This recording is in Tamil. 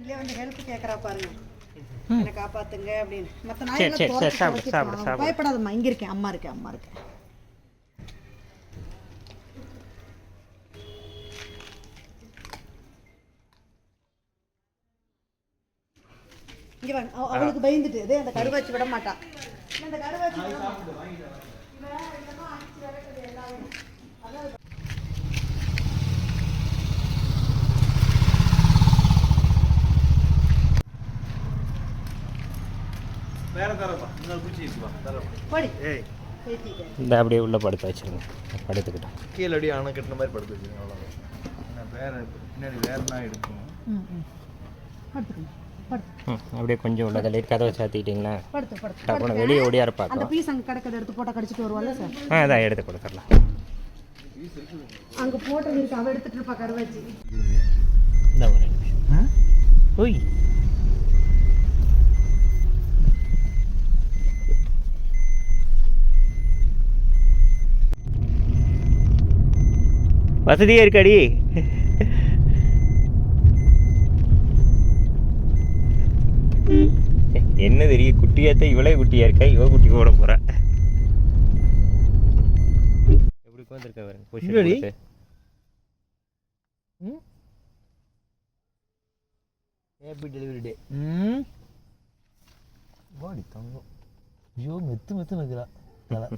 இல்ல வந்து ஹெல்ப் கேக்குறா பாருங்க. என்ன காப்பாத்துங்க அப்படின்னு. மத்த சரி நாய்களை சரி சரி சாப்பிடு துரத்தி சாப்பிடு சாப்பிடு. பயப்படாதம்மா, இங்க இருக்கேன், அம்மா இருக்கேன், அம்மா இருக்கேன். இங்க வாங்க. அவளுக்கு பயந்துட்டு இதே அந்த கருவாச்சி விட மாட்டா. இந்த கருவாச்சி வேற தரப்பா, இன்னொரு குச்சி இருக்குப்பா, தரப்பா. போடி. ஏய், இந்த அப்படியே உள்ள படுத்து வச்சிருங்க, படுத்துக்கிட்டோம். கீழே அப்படியே அணை கட்டின மாதிரி படுத்து வச்சுருங்க, அவ்வளோதான். என்ன வேற பின்னாடி வேற நாய் எடுக்கும். அப்படியே கொஞ்சம் உள்ள தள்ளி கதவை சாத்திக்கிட்டிங்களா? படுத்து படுத்து அப்புறம் வெளியே ஓடியார அந்த பார்க்கலாம். பீஸ் அங்கே கிடக்கிறத எடுத்து போட்டால் கடிச்சிட்டு வருவாள்ல சார். அதான் எடுத்து கொடுத்துடலாம். அங்கே போட்டது இருக்கு, அவள் எடுத்துட்டு இருப்பா கருவாச்சி. இந்த ஒரு நிமிஷம். ஓய் வசதியே இருக்காடி. என்ன தெரியும், குட்டியாத்தான் இவளே குட்டியா இருக்கா, இவ குட்டி போட போறா. எப்படி உட்காந்துருக்கா பாருங்க, பொசிஷன் கொடுத்து. ஹேப்பி டெலிவரி டே. வாடி தங்கம். ஐயோ மெத்து மெத்து நிற்கிறா நல்லா.